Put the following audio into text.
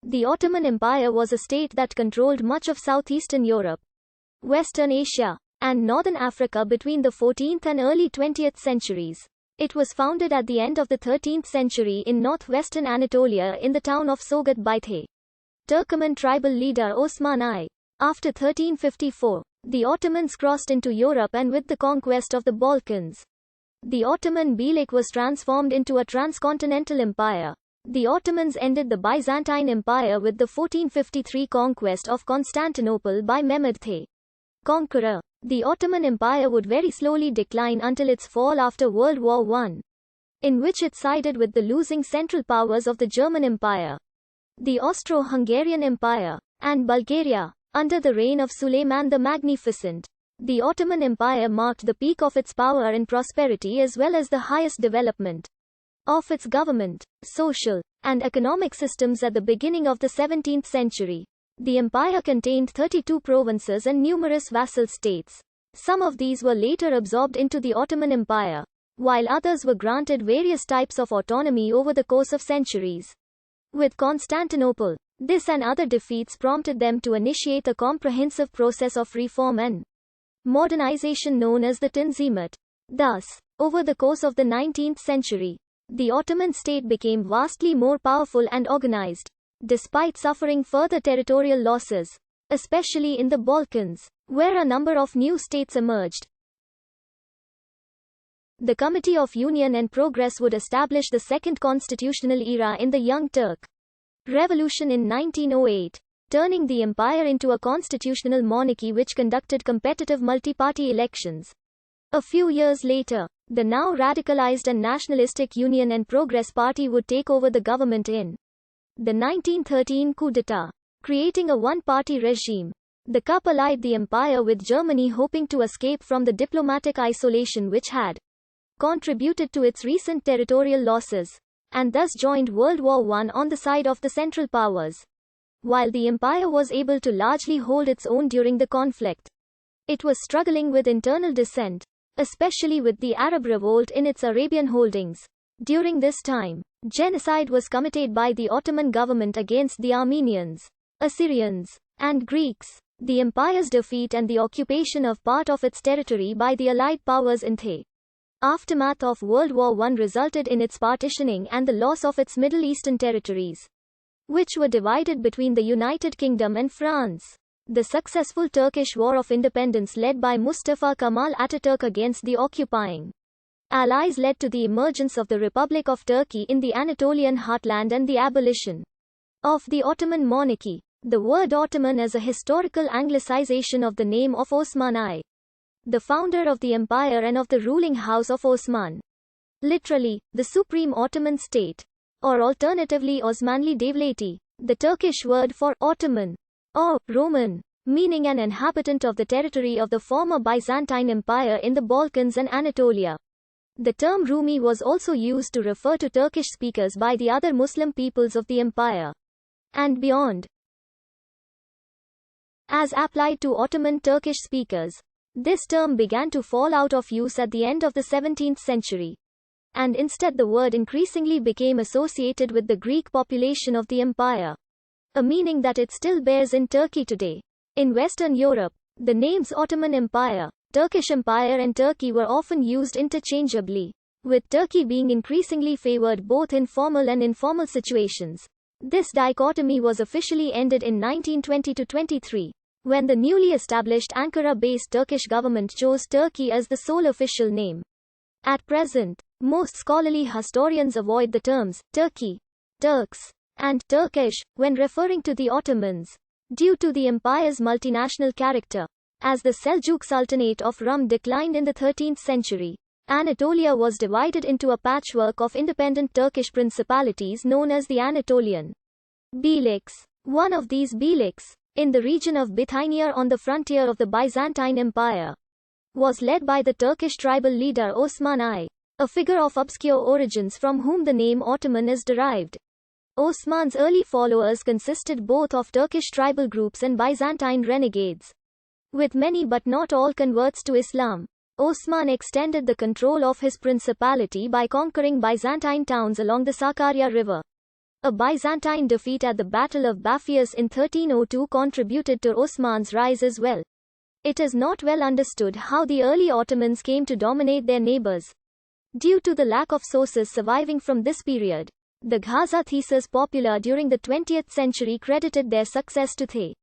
The Ottoman Empire was a state that controlled much of southeastern Europe, Western Asia, and northern Africa between the 14th and early 20th centuries. It was founded at the end of the 13th century in northwestern Anatolia in the town of Sogat Baithe. Turkoman tribal leader Osman I. After 1354, the Ottomans crossed into Europe and with the conquest of the Balkans, the Ottoman Beylik was transformed into a transcontinental empire. The Ottomans ended the Byzantine Empire with the 1453 conquest of Constantinople by Mehmed the Conqueror. The Ottoman Empire would very slowly decline until its fall after World War I, in which it sided with the losing Central Powers of the German Empire, the Austro-Hungarian Empire, and Bulgaria, under the reign of Suleiman the Magnificent. The Ottoman Empire marked the peak of its power and prosperity as well as the highest development of its government, social, and economic systems at the beginning of the 17th century. The empire contained 32 provinces and numerous vassal states. Some of these were later absorbed into the Ottoman Empire, while others were granted various types of autonomy over the course of centuries. With Constantinople, this and other defeats prompted them to initiate a comprehensive process of reform and modernization known as the Tanzimat. Thus, over the course of the 19th century, the Ottoman state became vastly more powerful and organized, despite suffering further territorial losses, especially in the Balkans, where a number of new states emerged. The Committee of Union and Progress would establish the second constitutional era in the Young Turk Revolution in 1908, turning the empire into a constitutional monarchy which conducted competitive multi-party elections. A few years later, the now radicalized and nationalistic Union and Progress Party would take over the government in the 1913 coup d'etat, creating a one-party regime. The CUP allied the empire with Germany, hoping to escape from the diplomatic isolation which had contributed to its recent territorial losses, and thus joined World War I on the side of the Central Powers. While the empire was able to largely hold its own during the conflict, it was struggling with internal dissent, especially with the Arab revolt in its Arabian holdings. During this time, genocide was committed by the Ottoman government against the Armenians, Assyrians, and Greeks. The empire's defeat and the occupation of part of its territory by the Allied powers in the aftermath of World War I resulted in its partitioning and the loss of its Middle Eastern territories, which were divided between the United Kingdom and France. The successful Turkish War of Independence led by Mustafa Kemal Ataturk against the occupying Allies led to the emergence of the Republic of Turkey in the Anatolian heartland and the abolition of the Ottoman monarchy. The word Ottoman is a historical anglicization of the name of Osman I, the founder of the empire and of the ruling house of Osman. Literally, the supreme Ottoman state, or alternatively Osmanli Devleti, the Turkish word for Ottoman, or Roman, meaning an inhabitant of the territory of the former Byzantine Empire in the Balkans and Anatolia. The term Rumi was also used to refer to Turkish speakers by the other Muslim peoples of the empire and beyond. As applied to Ottoman Turkish speakers, this term began to fall out of use at the end of the 17th century, and instead the word increasingly became associated with the Greek population of the empire, a meaning that it still bears in Turkey today. In Western Europe, the names Ottoman Empire, Turkish Empire and Turkey were often used interchangeably, with Turkey being increasingly favored both in formal and informal situations. This dichotomy was officially ended in 1920-23, when the newly established Ankara-based Turkish government chose Turkey as the sole official name. At present, most scholarly historians avoid the terms Turkey, Turks, and Turkish when referring to the Ottomans, due to the empire's multinational character. As the Seljuk Sultanate of Rum declined in the 13th century, Anatolia was divided into a patchwork of independent Turkish principalities known as the Anatolian Beyliks. One of these beyliks, in the region of Bithynia on the frontier of the Byzantine Empire, was led by the Turkish tribal leader Osman I, a figure of obscure origins from whom the name Ottoman is derived. Osman's early followers consisted both of Turkish tribal groups and Byzantine renegades. With many but not all converts to Islam, Osman extended the control of his principality by conquering Byzantine towns along the Sakarya River. A Byzantine defeat at the Battle of Baphius in 1302 contributed to Osman's rise as well. It is not well understood how the early Ottomans came to dominate their neighbors. Due to the lack of sources surviving from this period, the Ghaza thesis popular during the 20th century credited their success to Thay.